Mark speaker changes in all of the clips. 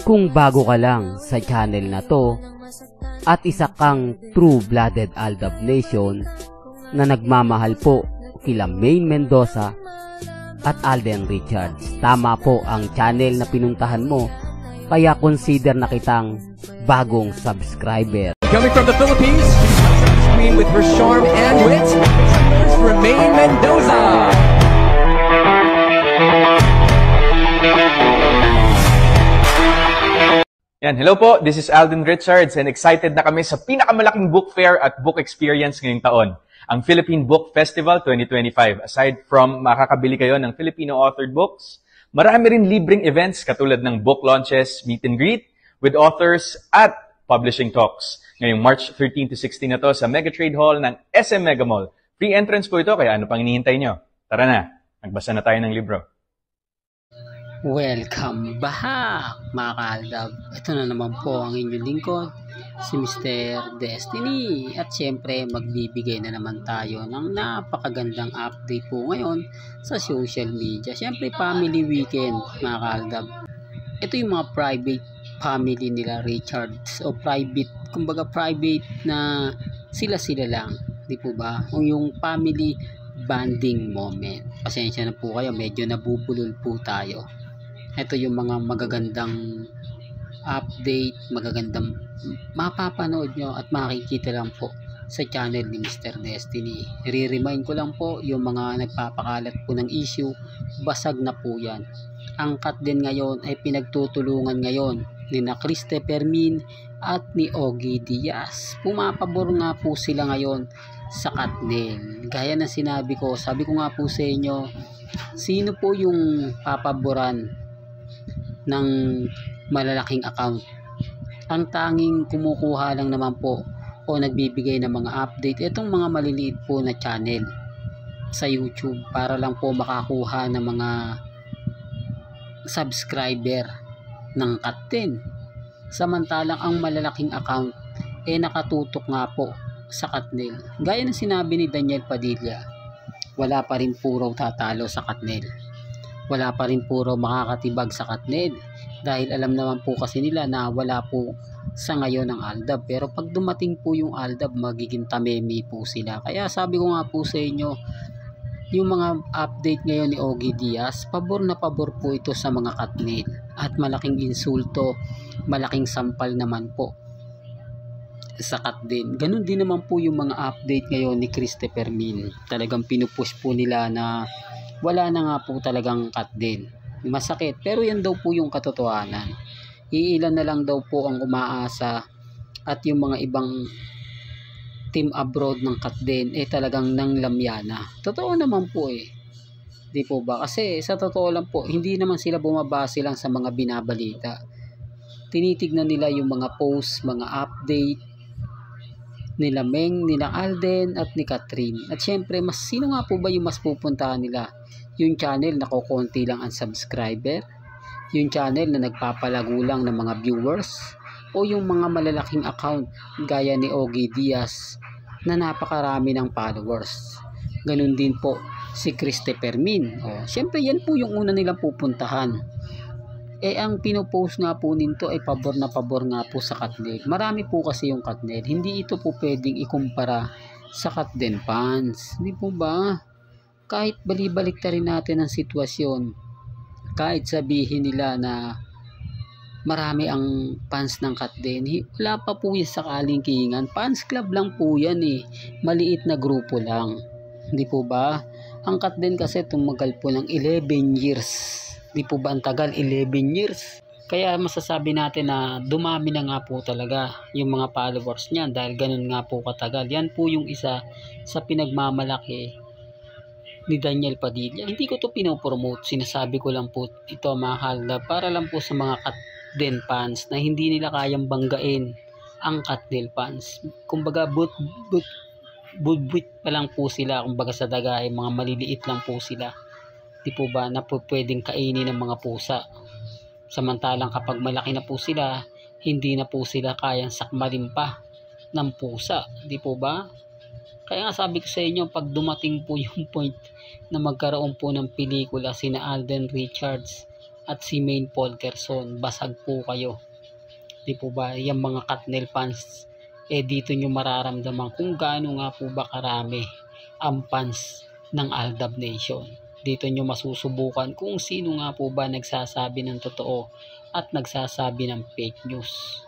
Speaker 1: Kung bago ka lang sa channel na to at isa kang true-blooded Aldab Nation na nagmamahal po kila Maine Mendoza at Alden Richards, tama po ang channel na pinuntahan mo, kaya consider na kitang bagong subscriber.
Speaker 2: Coming from the Philippines, she's on screen with her charm and wit. Here's Maine Mendoza.
Speaker 3: Yan, hello po, this is Alden Richards and excited na kami sa pinakamalaking book fair at book experience ngayong taon, ang Philippine Book Festival 2025. Aside from makakabili kayo ng Filipino-authored books, marami rin libreng events katulad ng book launches, meet and greet with authors at publishing talks. Ngayong March 13 to 16 na to sa Mega Trade Hall ng SM Mega Mall. Free entrance po ito, kaya ano pang hinihintay nyo? Tara na, magbasa na tayo ng libro.
Speaker 4: Welcome back mga kaaldab. Ito na naman po ang inyong lingkod, si Mr. Destiny. At syempre magbibigay na naman tayo ng napakagandang update po ngayon sa social media. Syempre family weekend mga kaaldab. Ito yung mga private family nila Richards o private, kumbaga private na sila lang, di po ba? O yung family bonding moment. Pasensya na po kayo, medyo nabubulol po tayo. Ito yung mga magagandang update, magagandang mapapanood nyo at makikita lang po sa channel ni Mr. Destiny. Re-remind ko lang po yung mga nagpapakalat po ng issue, basag na po yan. Ang cut din ngayon ay pinagtutulungan ngayon ni na Christopher Min at ni Ogie Diaz. Pumapabor nga po sila ngayon sa Katnil. Gaya ng sinabi ko, sabi ko nga po sa inyo, sino po yung papaboran ng malalaking account? Ang tanging kumukuha lang naman po o nagbibigay ng mga update itong mga maliliit po na channel sa YouTube para lang po makakuha ng mga subscriber ng Kat10. Samantalang ang malalaking account nakatutok nga po sa Katnil. Gaya ng sinabi ni Daniel Padilla, wala pa rin po raw tatalo sa Katnil. Wala pa rin po raw makakatibag sa Katnil dahil alam naman po kasi nila na wala po sa ngayon ang Aldab. Pero pag dumating po yung Aldab, magiging tamemi po sila. Kaya sabi ko nga po sa inyo, yung mga update ngayon ni Ogie Diaz, pabor na pabor po ito sa mga Katnil. At malaking insulto, malaking sampal naman po sa Kat din. Ganun din naman po yung mga update ngayon ni Christopher Min. Talagang pinupush po nila na wala na nga po talagang Kat din. Masakit, pero yan daw po yung katotohanan. Iilan na lang daw po ang umaasa at yung mga ibang team abroad ng Kat din talagang nanglamyana. Totoo naman po di po ba? Kasi sa totoo lang po, hindi naman sila bumabase lang sa mga binabalita. Tinitignan nila yung mga post, mga update nila Meng, nila Alden at ni Catherine. At syempre, sino nga po ba yung mas pupuntahan nila? Yung channel na kukunti lang ang subscriber? Yung channel na nagpapalago lang ng mga viewers? O yung mga malalaking account gaya ni Ogie Diaz na napakarami ng followers? Ganun din po si Christopher Min. Syempre, yan po yung una nilang pupuntahan. Ang pinopost nga po nito ay pabor na pabor nga po sa Katnil. Marami po kasi yung Katnil. Hindi ito po pwedeng ikumpara sa Kat10 fans. Hindi po ba? Kahit balibalik ta rin natin ang sitwasyon, kahit sabihin nila na marami ang fans ng Kat10, wala pa po yung sakaling kiingan. Fans club lang po yan Maliit na grupo lang. Hindi po ba? Ang Kat10 kasi tumagal po ng 11 years. Di po ba ang tagal? 11 years. Kaya masasabi natin na dumami na nga po talaga yung mga followers niyan dahil ganun nga po katagal. Yan po yung isa sa pinagmamalaki ni Daniel Padilla. Hindi ko to pinopromote. Sinasabi ko lang po ito mga kalda para lang po sa mga Kat10 fans na hindi nila kayang banggain ang Kat10 fans. Kumbaga budbut pa lang po sila. Kumbaga sa daga ay mga maliliit lang po sila. Di po ba na po pwedeng kainin ng mga pusa? Samantalang kapag malaki na po sila, hindi na po sila kayang sakmalin pa ng pusa. Di po ba? Kaya nga sabi ko sa inyo, pag dumating po yung point na magkaroon po ng pelikula sina Alden Richards at si Maine Polkerson, basag po kayo. Di po ba? Yung mga Katnel fans, dito nyo mararamdaman kung gaano nga po ba karami ang fans ng Aldab Nation. Dito nyo masusubukan kung sino nga po ba nagsasabi ng totoo at nagsasabi ng fake news.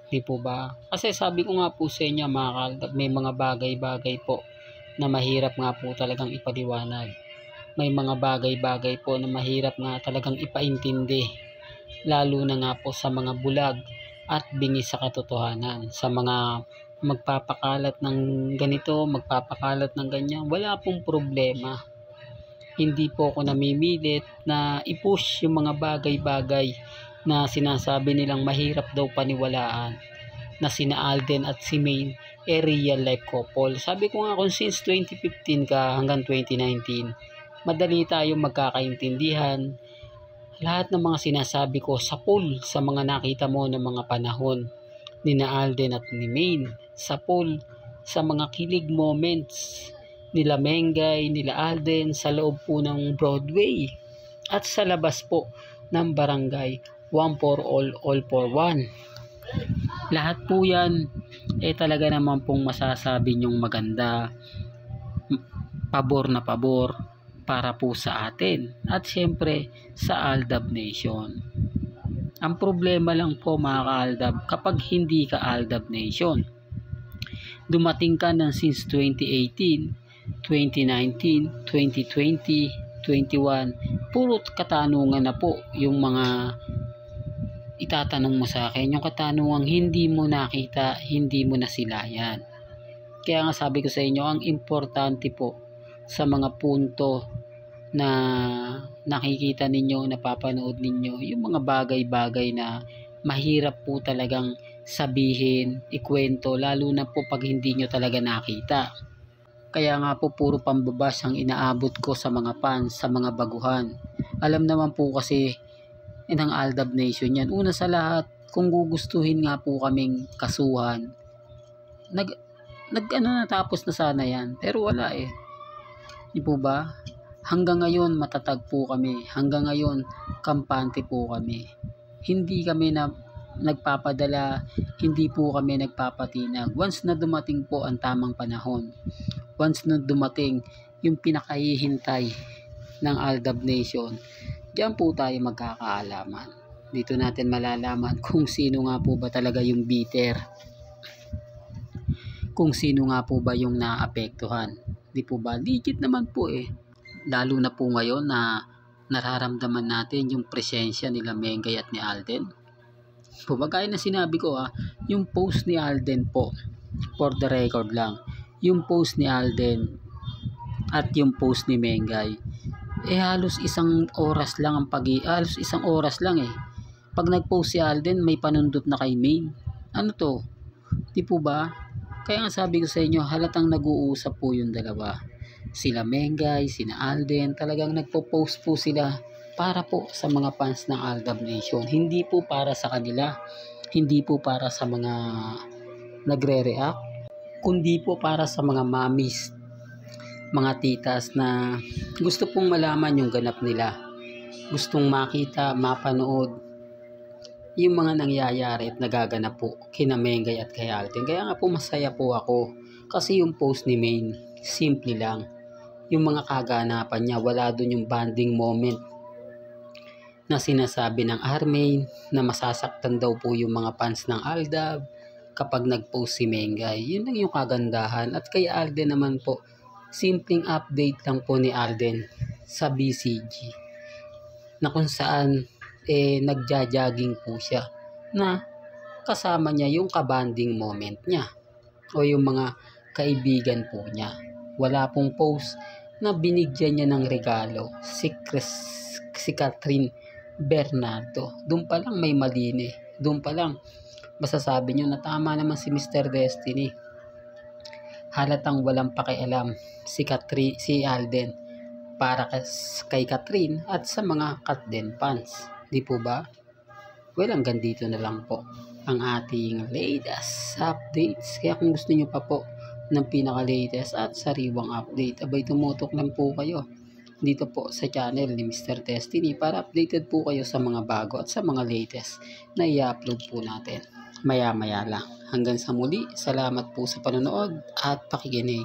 Speaker 4: Di po ba? Kasi sabi ko nga po sa inyo mga Kaaldab, may mga bagay-bagay po na mahirap nga po talagang ipaliwanag. May mga bagay-bagay po na mahirap nga talagang ipaintindi. Lalo na nga po sa mga bulag at bingi sa katotohanan. Sa mga magpapakalat ng ganito, magpapakalat ng ganyan, wala pong problema. Hindi po ako namimilit na i-push yung mga bagay-bagay na sinasabi nilang mahirap daw paniwalaan, na sina Alden at si Maine real life couple. Sabi ko nga kung since 2015 ka hanggang 2019, madali tayong magkakaintindihan. Lahat ng mga sinasabi ko sa pool, sa mga nakita mo ng mga panahon ni na Alden at ni Maine, sa pool, sa mga kilig moments nila Mengay, nila Alden sa loob po ng Broadway at sa labas po ng barangay One for all for one. Lahat po yan talaga naman pong masasabi nyong maganda, pabor na pabor para po sa atin at syempre sa Aldab Nation. Ang problema lang po mga ka-Aldab, kapag hindi ka Aldab Nation, dumating ka ng since 2018, 2019, 2020, 21, puro katanungan na po yung mga itatanong mo sa akin, yung katanungang hindi mo nakita, hindi mo nasilayan. Kaya nga sabi ko sa inyo, ang importante po sa mga punto na nakikita ninyo, napapanood ninyo, yung mga bagay-bagay na mahirap po talagang sabihin, ikwento, lalo na po pag hindi nyo talaga nakita. Kaya nga po puro pambabas ang inaabot ko sa mga fans, sa mga baguhan. Alam naman po kasi ng Aldab Nation yan. Una sa lahat, kung gugustuhin nga po kaming kasuhan, natapos na sana yan. Pero wala Di po ba? Hanggang ngayon matatag po kami. Hanggang ngayon kampante po kami. Hindi kami nagpapadala, hindi po kami nagpapatinag. Once na dumating po ang tamang panahon, once na dumating yung pinakahihintay ng Aldab Nation, diyan po tayo magkakaalaman. Dito natin malalaman kung sino nga po ba talaga yung bitter. Kung sino nga po ba yung naapektuhan. Di po ba? Legit naman po Lalo na po ngayon na nararamdaman natin yung presensya nila Mengay at ni Alden. Po ba, gaya na sinabi ko yung post ni Alden po, for the record lang, yung post ni Alden at yung post ni Mengay, halos isang oras lang halos isang oras lang Pag nag-post si Alden, may panundot na kay Maine. Ano to? Di po ba? Kaya nga sabi ko sa inyo, halatang nag-uusap po yung dalawa. Sila Mengay, sina Alden, talagang nagpo-post po sila para po sa mga fans ng Aldab Nation. Hindi po para sa kanila, hindi po para sa mga nagre-react, kundi po para sa mga mommies, mga titas na gusto pong malaman yung ganap nila. Gustong makita, mapanood yung mga nangyayari at nagaganap po kina Mengay at kay Alden. Kaya nga po masaya po ako kasi yung post ni Maine, simple lang. Yung mga kaganapan niya, wala dun yung bonding moment na sinasabi ng Armaine na masasaktan daw po yung mga fans ng Aldab kapag nag-post si Mengay. Yun lang yung kagandahan. At kay Alden naman po, simpleng update lang po ni Alden sa BCG na kung saan nagja-jogging po siya na kasama niya yung kabanding moment niya o yung mga kaibigan po niya. Wala pong post na binigyan niya ng regalo si Catherine Bernardo. Doon pa lang may mali Doon pa lang masasabi niyo na tama naman si Mr. Destiny. Halatang walang pakialam si Alden para kay Catherine at sa mga Katden fans. Di po ba? Well, hanggang dito na lang po ang ating latest updates. Kaya kung gusto niyo pa po ng pinaka-latest at sariwang update, abay tumutok lang po kayo dito po sa channel ni Mr. Destiny para updated po kayo sa mga bago at sa mga latest na i-upload po natin maya-maya lang. Hanggang sa muli, salamat po sa panonood at pakikinig.